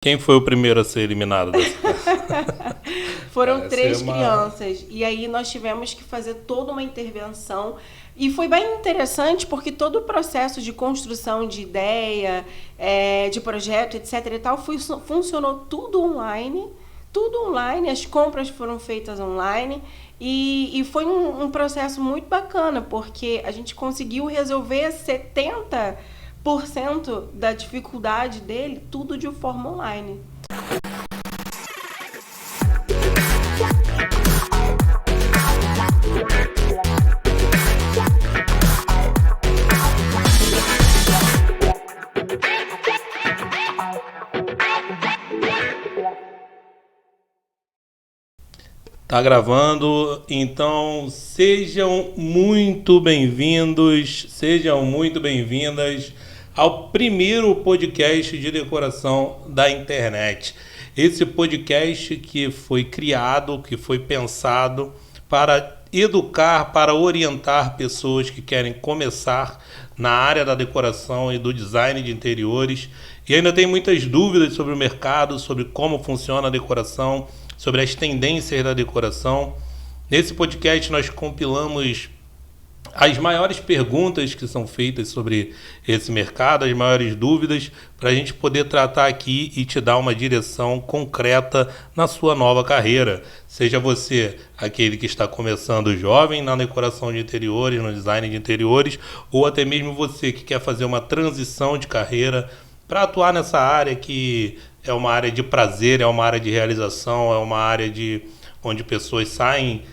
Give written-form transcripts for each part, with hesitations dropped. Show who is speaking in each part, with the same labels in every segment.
Speaker 1: Quem foi o primeiro a ser eliminado dessa casa?
Speaker 2: Foram três crianças. E aí nós tivemos que fazer toda uma intervenção. E foi bem interessante porque todo o processo de construção de ideia, de projeto, etc. e tal, funcionou tudo online. Tudo online, as compras foram feitas online. E foi um processo muito bacana, porque a gente conseguiu resolver 70% da dificuldade dele, tudo de forma online.
Speaker 1: Tá gravando, então sejam muito bem-vindos, sejam muito bem-vindas ao primeiro podcast de decoração da internet. Esse podcast que foi criado, que foi pensado para educar, para orientar pessoas que querem começar na área da decoração e do design de interiores e ainda tem muitas dúvidas sobre o mercado, sobre como funciona a decoração, sobre as tendências da decoração. Nesse podcast nós compilamos as maiores perguntas que são feitas sobre esse mercado, as maiores dúvidas, para a gente poder tratar aqui e te dar uma direção concreta na sua nova carreira. Seja você aquele que está começando jovem na decoração de interiores, no design de interiores, ou até mesmo você que quer fazer uma transição de carreira para atuar nessa área que é uma área de prazer, é uma área de realização, é uma área onde pessoas saem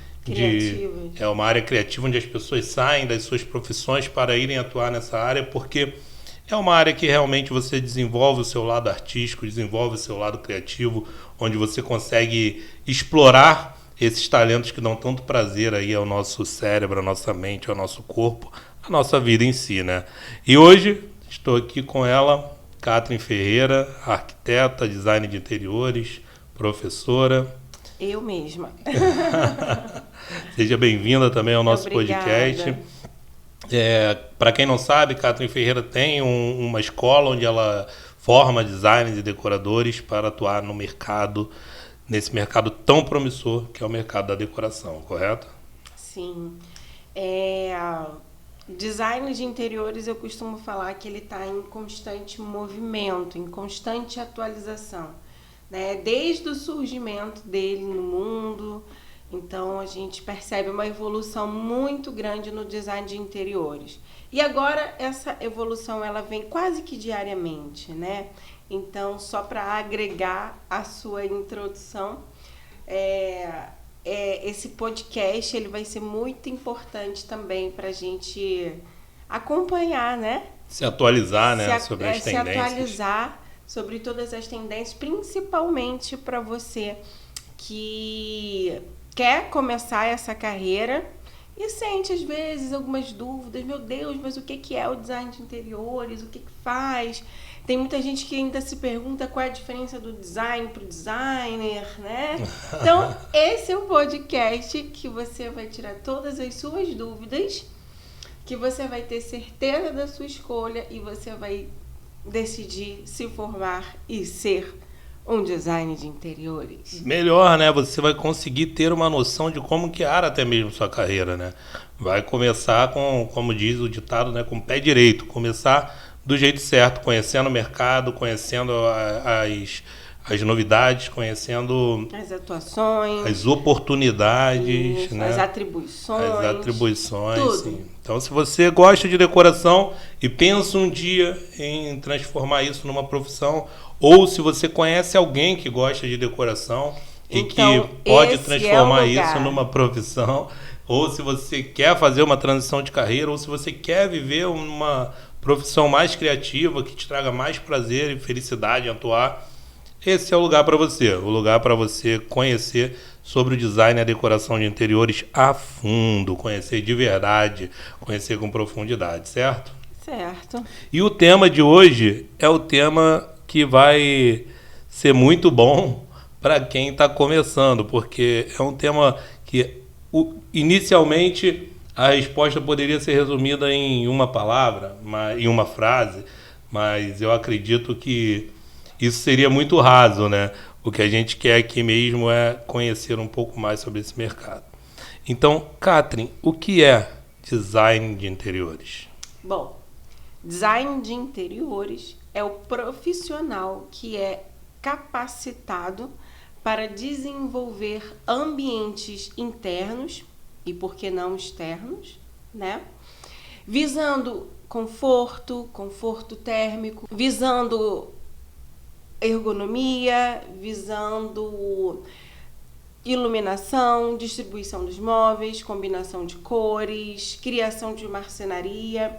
Speaker 1: é uma área criativa onde as pessoas saem das suas profissões para irem atuar nessa área, porque é uma área que realmente você desenvolve o seu lado artístico, desenvolve o seu lado criativo, onde você consegue explorar esses talentos que dão tanto prazer aí ao nosso cérebro, à nossa mente, ao nosso corpo, à nossa vida em si, né? E hoje estou aqui com ela, Catherine Ferreira, arquiteta, design de interiores, professora.
Speaker 2: Eu mesma.
Speaker 1: Seja bem-vinda também ao nosso
Speaker 2: Obrigada.
Speaker 1: podcast. Para quem não sabe, Catherine Ferreira tem uma escola onde ela forma designers e decoradores para atuar no mercado, nesse mercado tão promissor que é o mercado da decoração, correto?
Speaker 2: Sim. Design de interiores, eu costumo falar que ele está em constante movimento, em constante atualização, né? Desde o surgimento dele no mundo, então a gente percebe uma evolução muito grande no design de interiores. E agora essa evolução ela vem quase que diariamente, né? Então, só para agregar a sua introdução, esse podcast ele vai ser muito importante também para a gente acompanhar, né?
Speaker 1: Se atualizar, né? Sobre as tendências.
Speaker 2: Se atualizar sobre todas as tendências, principalmente para você que quer começar essa carreira e sente às vezes algumas dúvidas. Meu Deus, mas o que é o design de interiores? O que faz? Tem muita gente que ainda se pergunta qual é a diferença do design para o designer, né? Então, esse é um podcast que você vai tirar todas as suas dúvidas, que você vai ter certeza da sua escolha e você vai decidir se formar e ser um design de interiores.
Speaker 1: Melhor, né? Você vai conseguir ter uma noção de como guiar até mesmo sua carreira, né? Vai começar com, como diz o ditado, né? Com o pé direito. Começar do jeito certo, conhecendo o mercado, conhecendo as novidades, conhecendo
Speaker 2: as atuações,
Speaker 1: as oportunidades,
Speaker 2: isso,
Speaker 1: né?
Speaker 2: As atribuições.
Speaker 1: Tudo. Sim. Então, se você gosta de decoração e pensa um dia em transformar isso numa profissão, ou se você conhece alguém que gosta de decoração e que pode transformar isso numa profissão, ou se você quer fazer uma transição de carreira, ou se você quer viver uma profissão mais criativa, que te traga mais prazer e felicidade em atuar, esse é o lugar para você. O lugar para você conhecer sobre o design e a decoração de interiores a fundo, conhecer de verdade, conhecer com profundidade, certo?
Speaker 2: Certo.
Speaker 1: E o tema de hoje é o tema que vai ser muito bom para quem está começando, porque é um tema que inicialmente a resposta poderia ser resumida em uma palavra, em uma frase, mas eu acredito que isso seria muito raso, né? O que a gente quer aqui mesmo é conhecer um pouco mais sobre esse mercado. Então, Catherine, o que é design de interiores?
Speaker 2: Bom, design de interiores é o profissional que é capacitado para desenvolver ambientes internos e, por que não, externos, né? Visando conforto térmico, visando ergonomia, visando iluminação, distribuição dos móveis, combinação de cores, criação de marcenaria.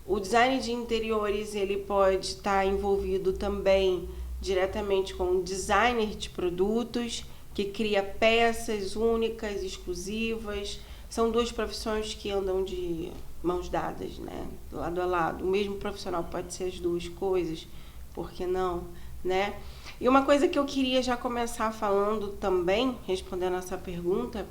Speaker 2: O design de interiores ele pode estar envolvido também diretamente com o designer de produtos, que cria peças únicas, exclusivas. São duas profissões que andam de mãos dadas, né? Lado a lado. O mesmo profissional pode ser as duas coisas, por que não, né? E uma coisa que eu queria já começar falando também, respondendo essa pergunta,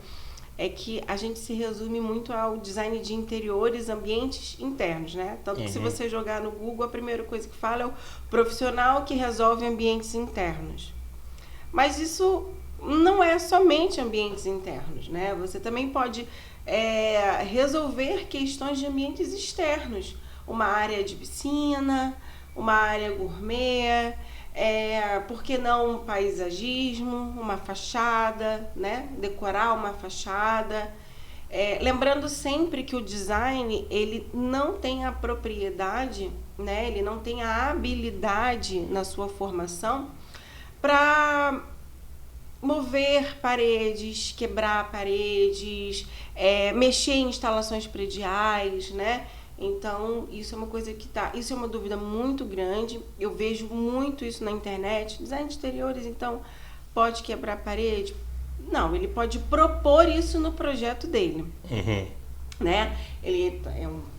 Speaker 2: é que a gente se resume muito ao design de interiores, ambientes internos, né? Tanto que se você jogar no Google, a primeira coisa que fala é o profissional que resolve ambientes internos. Mas isso não é somente ambientes internos, né? Você também pode resolver questões de ambientes externos. Uma área de piscina, uma área gourmet, por que não um paisagismo, uma fachada, né? Decorar uma fachada. Lembrando sempre que o design, ele não tem a propriedade, né? Ele não tem a habilidade na sua formação para mover paredes, quebrar paredes, mexer em instalações prediais, né? Então, isso é uma coisa isso é uma dúvida muito grande. Eu vejo muito isso na internet. Design de interiores, então, pode quebrar parede? Não, ele pode propor isso no projeto dele. Né? Ele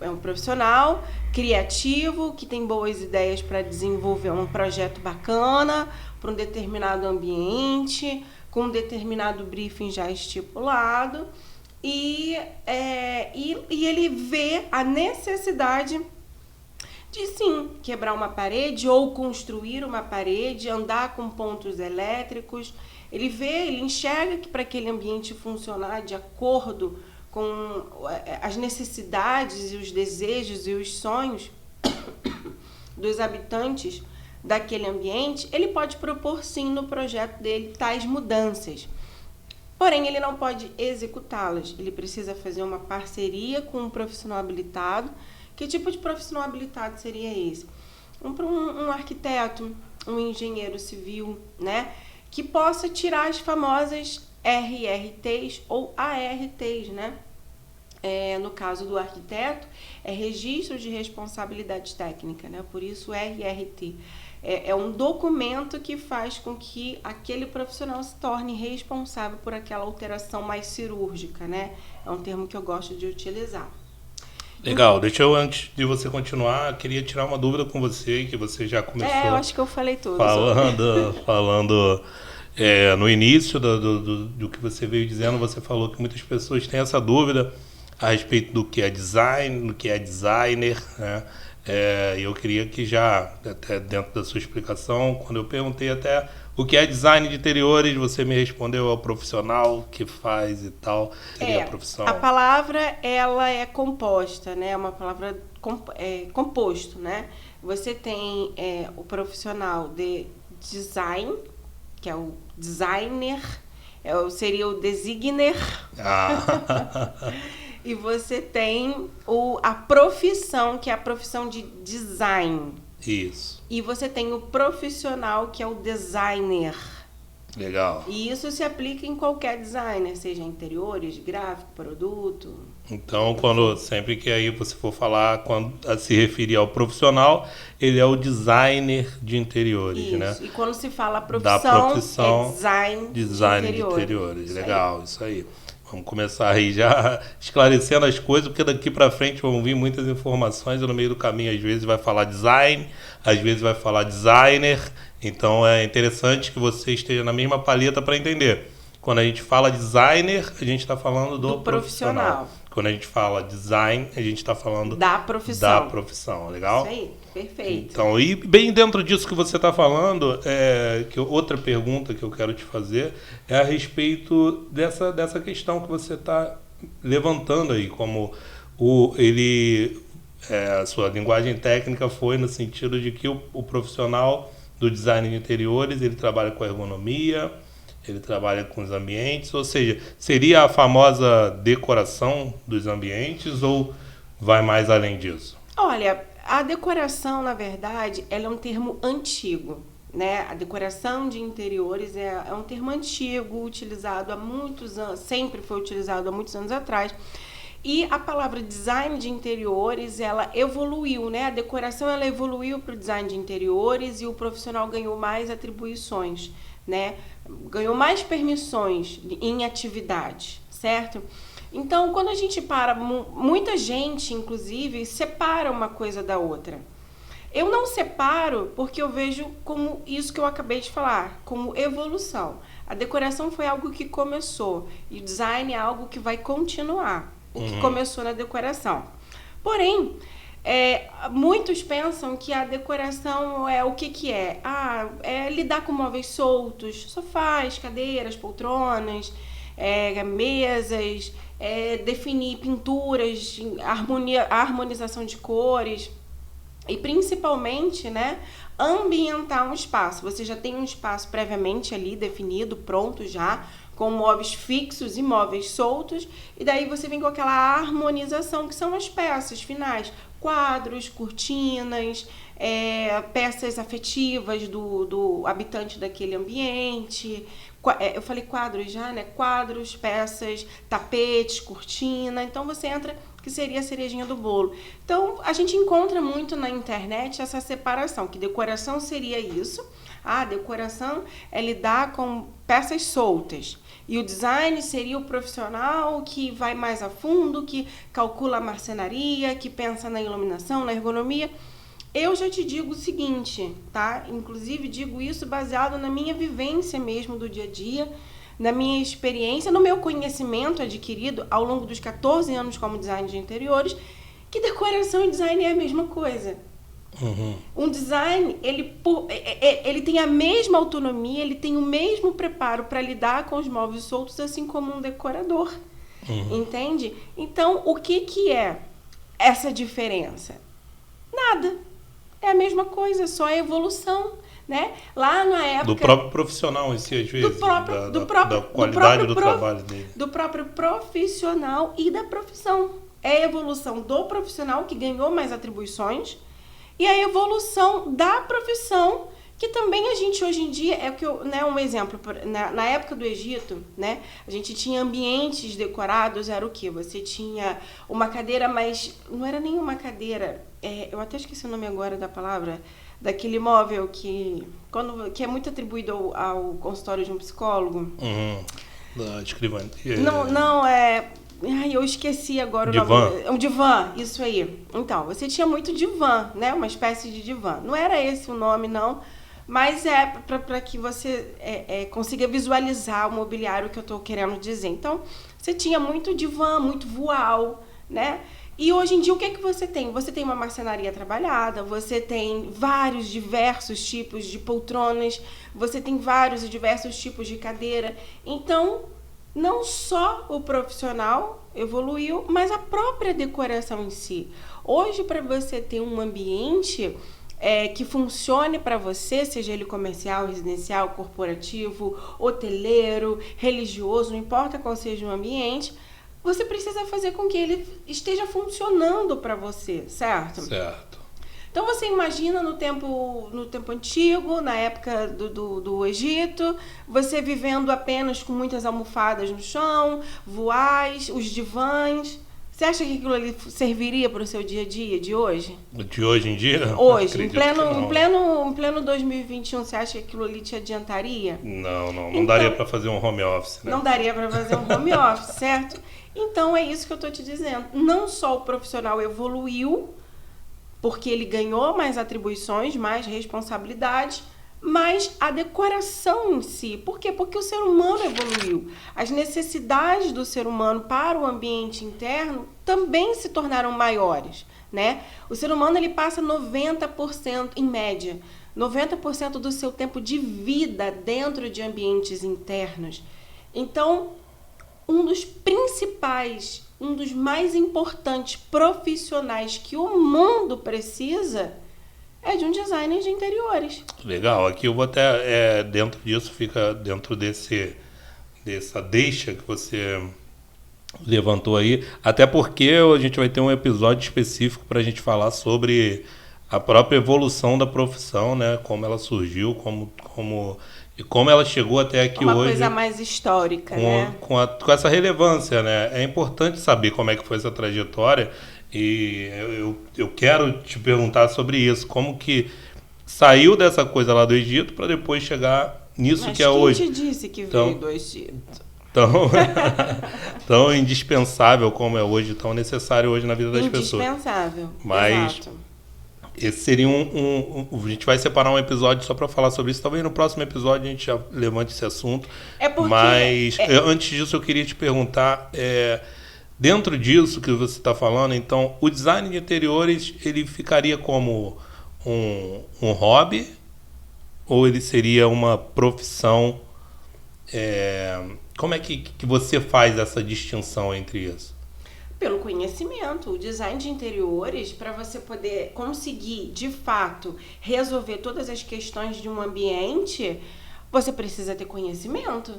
Speaker 2: é um profissional criativo que tem boas ideias para desenvolver um projeto bacana para um determinado ambiente, com um determinado briefing já estipulado, e ele vê a necessidade de sim quebrar uma parede ou construir uma parede, andar com pontos elétricos. Ele enxerga que para aquele ambiente funcionar de acordo com as necessidades e os desejos e os sonhos dos habitantes daquele ambiente, ele pode propor sim no projeto dele tais mudanças. Porém, ele não pode executá-las. Ele precisa fazer uma parceria com um profissional habilitado. Que tipo de profissional habilitado seria esse? Um arquiteto, um engenheiro civil, né? Que possa tirar as famosas RRTs ou ARTs, né? No caso do arquiteto, é Registro de Responsabilidade Técnica, né? Por isso RRT. É um documento que faz com que aquele profissional se torne responsável por aquela alteração mais cirúrgica, né? É um termo que eu gosto de utilizar.
Speaker 1: Legal, antes de você continuar, queria tirar uma dúvida com você, que você já começou...
Speaker 2: eu acho que eu falei tudo.
Speaker 1: Falando no início do que você veio dizendo, você falou que muitas pessoas têm essa dúvida a respeito do que é design, do que é designer, né? Eu queria que já, até dentro da sua explicação, quando eu perguntei até o que é design de interiores, você me respondeu ao profissional que faz e tal, seria a profissão.
Speaker 2: A palavra, ela é composta, né? É uma palavra composto, né? Você tem o profissional de design, que é o designer, seria o designer. E você tem a profissão, que é a profissão de design.
Speaker 1: Isso.
Speaker 2: E você tem o profissional, que é o designer.
Speaker 1: Legal.
Speaker 2: E isso se aplica em qualquer designer, seja interiores, gráfico, produto.
Speaker 1: Então, sempre que aí você for falar, quando se referir ao profissional, ele é o designer de interiores,
Speaker 2: isso.
Speaker 1: né?
Speaker 2: E quando se fala profissão, é
Speaker 1: design de interiores. Legal, isso aí. Vamos começar aí já esclarecendo as coisas, porque daqui para frente vão vir muitas informações e no meio do caminho às vezes vai falar design, às vezes vai falar designer. Então é interessante que você esteja na mesma paleta para entender. Quando a gente fala designer, a gente está falando do profissional. Quando a gente fala design, a gente está falando
Speaker 2: da profissão.
Speaker 1: Da profissão, legal?
Speaker 2: Isso aí, perfeito.
Speaker 1: Então, e bem dentro disso que você está falando, outra pergunta que eu quero te fazer é a respeito dessa questão que você está levantando aí, como a sua linguagem técnica foi no sentido de que o profissional do design de interiores, ele trabalha com ergonomia, ele trabalha com os ambientes, ou seja, seria a famosa decoração dos ambientes ou vai mais além disso?
Speaker 2: Olha, a decoração, na verdade, ela é um termo antigo, né? A decoração de interiores é um termo antigo, utilizado há muitos anos, sempre foi utilizado há muitos anos atrás. E a palavra design de interiores, ela evoluiu, né? A decoração, ela evoluiu para o design de interiores e o profissional ganhou mais atribuições, né? Ganhou mais permissões em atividade, certo? Então, quando a gente muita gente, inclusive, separa uma coisa da outra. Eu não separo porque eu vejo como isso que eu acabei de falar, como evolução. A decoração foi algo que começou e o design é algo que vai continuar, o que começou na decoração. Porém, muitos pensam que a decoração é o que é? É lidar com móveis soltos, sofás, cadeiras, poltronas, mesas, definir pinturas, harmonização de cores e principalmente, né, ambientar um espaço. Você já tem um espaço previamente ali definido, pronto já, com móveis fixos e móveis soltos, e daí você vem com aquela harmonização que são as peças finais, quadros, cortinas, peças afetivas do habitante daquele ambiente. Eu falei quadros já, né? Quadros, peças, tapetes, cortina. Então você entra, que seria a cerejinha do bolo. Então a gente encontra muito na internet essa separação, que decoração seria isso. Decoração é lidar com peças soltas. E o design seria o profissional que vai mais a fundo, que calcula a marcenaria, que pensa na iluminação, na ergonomia. Eu já te digo o seguinte, tá? Inclusive digo isso baseado na minha vivência mesmo do dia a dia, na minha experiência, no meu conhecimento adquirido ao longo dos 14 anos como design de interiores, que decoração e design é a mesma coisa. Um design, ele tem a mesma autonomia, ele tem o mesmo preparo para lidar com os móveis soltos, assim como um decorador. Entende? Então, o que é essa diferença? Nada. É a mesma coisa, só a evolução, né? Lá na época...
Speaker 1: Do próprio profissional em si, às vezes. Da qualidade do trabalho dele.
Speaker 2: Do próprio profissional e da profissão. É a evolução do profissional, que ganhou mais atribuições, e a evolução da profissão, que também a gente hoje em dia, um exemplo, na época do Egito, né, a gente tinha ambientes decorados, era o quê? Você tinha uma cadeira, mas não era nenhuma cadeira, eu até esqueci o nome agora da palavra, daquele móvel que é muito atribuído ao consultório de um psicólogo.
Speaker 1: Da escrivania.
Speaker 2: Eu esqueci agora o
Speaker 1: divã.
Speaker 2: nome. Um divã, isso aí. Então, você tinha muito divã, né? Uma espécie de divã. Não era esse o nome, não, mas para que você consiga visualizar o mobiliário que eu estou querendo dizer. Então, você tinha muito divã, muito voal, né? E hoje em dia, o que é que você tem? Você tem uma marcenaria trabalhada, você tem vários diversos tipos de poltronas, você tem vários e diversos tipos de cadeira. Então, não só o profissional evoluiu, mas a própria decoração em si. Hoje, para você ter um ambiente que funcione para você, seja ele comercial, residencial, corporativo, hoteleiro, religioso, não importa qual seja o ambiente, você precisa fazer com que ele esteja funcionando para você, certo?
Speaker 1: Certo.
Speaker 2: Então você imagina no tempo antigo, na época do Egito, você vivendo apenas com muitas almofadas no chão, voais, os divãs. Você acha que aquilo ali serviria para o seu dia a dia de hoje?
Speaker 1: De hoje em dia?
Speaker 2: Hoje, em pleno 2021, você acha que aquilo ali te adiantaria?
Speaker 1: Não então, daria para fazer um home office, né?
Speaker 2: Não daria para fazer um home office, certo? Então é isso que eu estou te dizendo. Não só o profissional evoluiu, porque ele ganhou mais atribuições, mais responsabilidade, mas a decoração em si. Por quê? Porque o ser humano evoluiu. As necessidades do ser humano para o ambiente interno também se tornaram maiores, né? O ser humano ele passa 90%, em média, 90% do seu tempo de vida dentro de ambientes internos. Então, um dos principais, um dos mais importantes profissionais que o mundo precisa é de um designer de interiores.
Speaker 1: Legal, aqui eu vou até, dentro disso, fica dentro dessa deixa que você levantou aí, até porque a gente vai ter um episódio específico para a gente falar sobre a própria evolução da profissão, né? Como ela surgiu, e como ela chegou até aqui
Speaker 2: Uma
Speaker 1: hoje.
Speaker 2: Coisa mais histórica, né?
Speaker 1: Com essa relevância, né? É importante saber como é que foi essa trajetória e eu quero te perguntar sobre isso. Como que saiu dessa coisa lá do Egito para depois chegar nisso
Speaker 2: Mas
Speaker 1: que é hoje.
Speaker 2: Quem te disse que veio do Egito?
Speaker 1: Tão indispensável como é hoje, tão necessário hoje na vida das pessoas.
Speaker 2: Indispensável,
Speaker 1: Mas
Speaker 2: exato.
Speaker 1: esse seria a gente vai separar um episódio só para falar sobre isso. Talvez no próximo episódio a gente já levante esse assunto. Mas antes disso eu queria te perguntar, dentro disso que você está falando, então o design de interiores ele ficaria como um hobby ou ele seria uma profissão? Como é que você faz essa distinção entre isso?
Speaker 2: Pelo conhecimento. O design de interiores, para você poder conseguir, de fato, resolver todas as questões de um ambiente, você precisa ter conhecimento.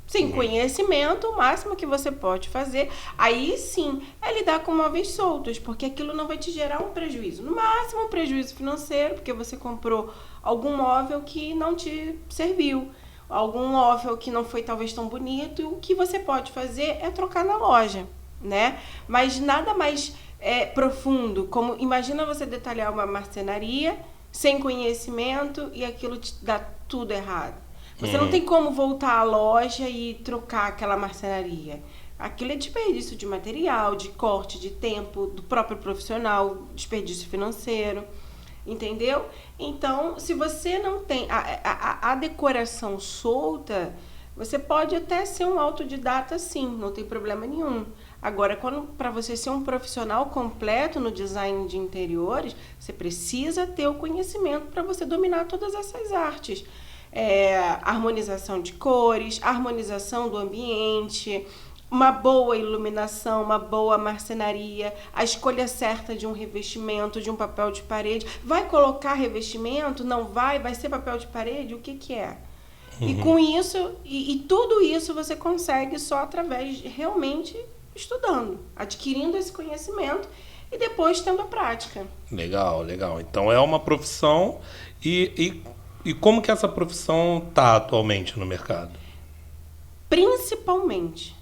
Speaker 2: Sem conhecimento, o máximo que você pode fazer, aí sim, é lidar com móveis soltos, porque aquilo não vai te gerar um prejuízo. No máximo, um prejuízo financeiro, porque você comprou algum móvel que não te serviu, algum móvel que não foi talvez tão bonito, e o que você pode fazer é trocar na loja, né? Mas nada mais profundo, como imagina você detalhar uma marcenaria sem conhecimento e aquilo te dá tudo errado. Você não tem como voltar à loja e trocar aquela marcenaria. Aquilo é desperdício de material, de corte, de tempo, do próprio profissional, desperdício financeiro, entendeu? Então, se você não tem a decoração solta, você pode até ser um autodidata, sim, não tem problema nenhum. Agora, para você ser um profissional completo no design de interiores, você precisa ter o conhecimento para você dominar todas essas artes. Harmonização de cores, harmonização do ambiente, uma boa iluminação, uma boa marcenaria, a escolha certa de um revestimento, de um papel de parede. Vai colocar revestimento? Não vai? Vai ser papel de parede? O que é? E com isso, e tudo isso você consegue só através de realmente estudando, adquirindo esse conhecimento e depois tendo a prática.
Speaker 1: Legal, legal. Então é uma profissão e como que essa profissão está atualmente no mercado?
Speaker 2: Principalmente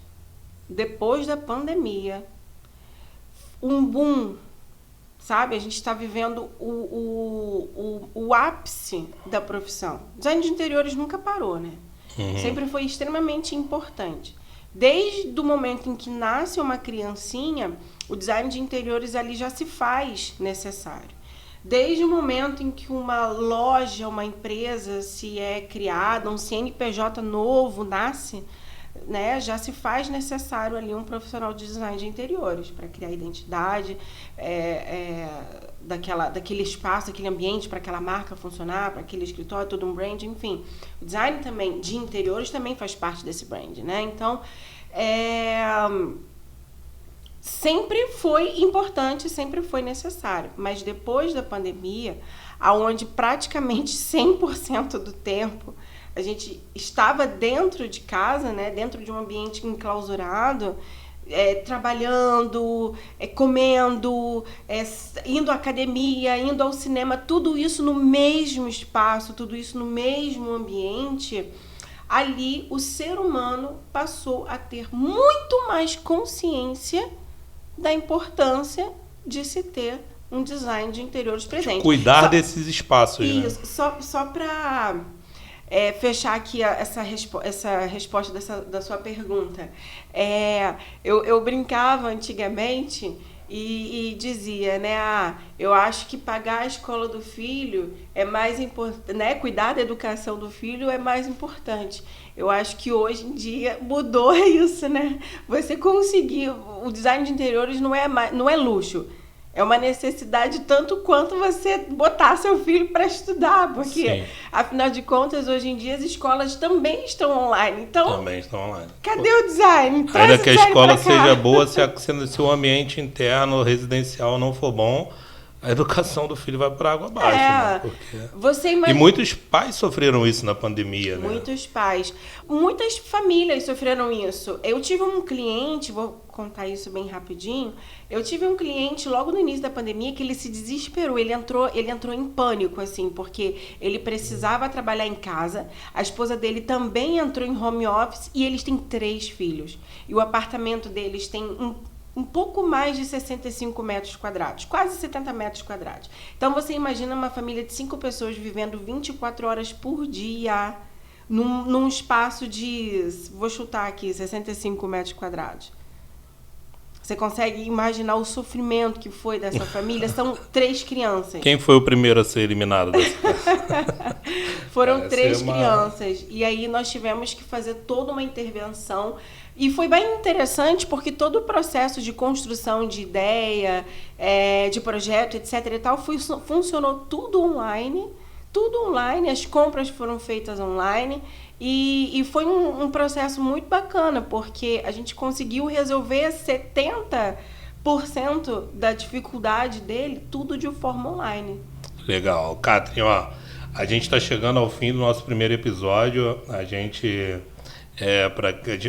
Speaker 2: depois da pandemia, um boom, sabe? A gente está vivendo o ápice da profissão. Design de interiores nunca parou, né? Sempre foi extremamente importante. Desde o momento em que nasce uma criancinha, o design de interiores ali já se faz necessário. Desde o momento em que uma loja, uma empresa se é criada, um CNPJ novo nasce, né, já se faz necessário ali um profissional de design de interiores para criar identidade daquele espaço, daquele ambiente, para aquela marca funcionar, para aquele escritório, todo um brand, enfim. O design também de interiores também faz parte desse brand, né? Então, sempre foi importante, sempre foi necessário. Mas depois da pandemia, onde praticamente 100% do tempo a gente estava dentro de casa, né, dentro de um ambiente enclausurado, trabalhando, comendo, indo à academia, indo ao cinema, tudo isso no mesmo espaço, tudo isso no mesmo ambiente, ali o ser humano passou a ter muito mais consciência da importância de se ter um design de interiores presente.
Speaker 1: Cuidar desses espaços.
Speaker 2: Isso,
Speaker 1: né?
Speaker 2: Só para fechar aqui essa resposta da sua pergunta. Eu brincava antigamente e dizia, né? Eu acho que pagar a escola do filho é mais importante, né? Cuidar da educação do filho é mais importante. Eu acho que hoje em dia mudou isso, né? Você conseguir... O design de interiores não é luxo. É uma necessidade tanto quanto você botar seu filho para estudar, porque, sim, afinal de contas, hoje em dia as escolas também estão online. Então,
Speaker 1: também estão online.
Speaker 2: Cadê o design?
Speaker 1: Ainda que a escola seja boa, se o ambiente interno, residencial não for bom, a educação do filho vai por água abaixo. Né? Porque... E muitos pais sofreram isso na pandemia.
Speaker 2: Muitos pais. Muitas famílias sofreram isso. Eu tive um cliente, vou contar isso bem rapidinho. Eu tive um cliente logo no início da pandemia que ele se desesperou. Ele entrou em pânico, assim, porque ele precisava trabalhar em casa. A esposa dele também entrou em home office e eles têm 3 filhos. E o apartamento deles tem um pouco mais de 65 metros quadrados, quase 70 metros quadrados. Então, você imagina uma família de 5 pessoas vivendo 24 horas por dia num espaço de, vou chutar aqui, 65 metros quadrados. Você consegue imaginar o sofrimento que foi dessa família? São 3 crianças.
Speaker 1: Quem foi o primeiro a ser eliminado dessa casa?
Speaker 2: Foram 3 crianças. E aí nós tivemos que fazer toda uma intervenção. E foi bem interessante porque todo o processo de construção de ideia, de projeto, etc. e tal, funcionou tudo online. Tudo online, as compras foram feitas online. E foi um processo muito bacana, porque a gente conseguiu resolver 70% da dificuldade dele, tudo de forma online.
Speaker 1: Legal. Catherine, ó, a gente está chegando ao fim do nosso primeiro episódio.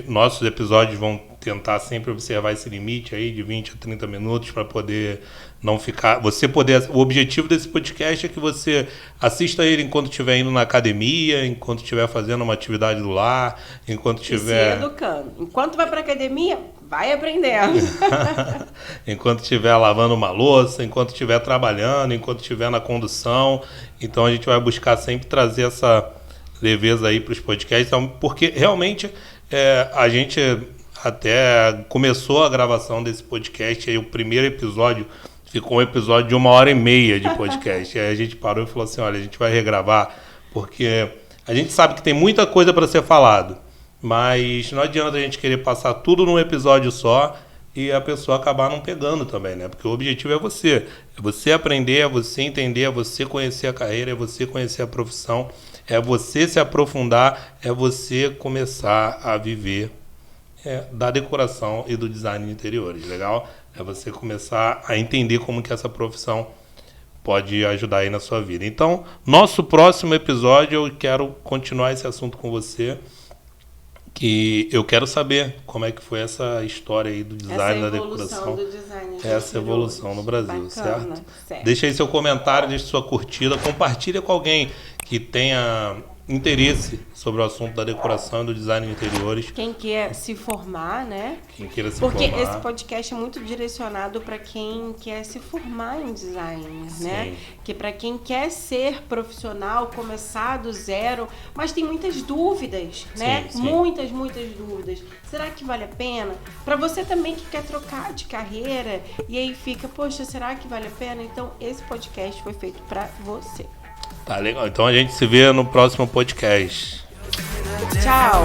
Speaker 1: Nossos episódios vão tentar sempre observar esse limite aí de 20 a 30 minutos para poder não ficar... O objetivo desse podcast é que você assista ele enquanto estiver indo na academia, enquanto estiver fazendo uma atividade do lar, enquanto estiver...
Speaker 2: se educando. Enquanto vai para academia, vai aprendendo.
Speaker 1: Enquanto estiver lavando uma louça, enquanto estiver trabalhando, enquanto estiver na condução. Então a gente vai buscar sempre trazer essa leveza aí para os podcasts, porque realmente a gente até começou a gravação desse podcast, aí o primeiro episódio ficou um episódio de 1h30 de podcast. Aí a gente parou e falou assim, olha, a gente vai regravar, porque a gente sabe que tem muita coisa para ser falado, mas não adianta a gente querer passar tudo num episódio só e a pessoa acabar não pegando também, né? Porque o objetivo é você aprender, é você entender, é você conhecer a carreira, é você conhecer a profissão, é você se aprofundar, é você começar a viver da decoração e do design de interiores, legal? É você começar a entender como que essa profissão pode ajudar aí na sua vida. Então, nosso próximo episódio, eu quero continuar esse assunto com você, que eu quero saber como é que foi essa história aí do design da decoração.
Speaker 2: Do design de
Speaker 1: essa evolução no Brasil,
Speaker 2: bacana,
Speaker 1: certo? Deixa aí seu comentário, deixa sua curtida, compartilha com alguém que tenha interesse sobre o assunto da decoração e do design de interiores.
Speaker 2: Quem quer se formar, né?
Speaker 1: Quem queira se formar.
Speaker 2: Porque esse podcast é muito direcionado para quem quer se formar em design, né? Que para quem quer ser profissional, começar do zero, mas tem muitas dúvidas, né?
Speaker 1: Sim.
Speaker 2: Muitas dúvidas. Será que vale a pena? Para você também que quer trocar de carreira e aí fica, poxa, será que vale a pena? Então esse podcast foi feito para você.
Speaker 1: Tá legal. Então a gente se vê no próximo podcast.
Speaker 2: Tchau.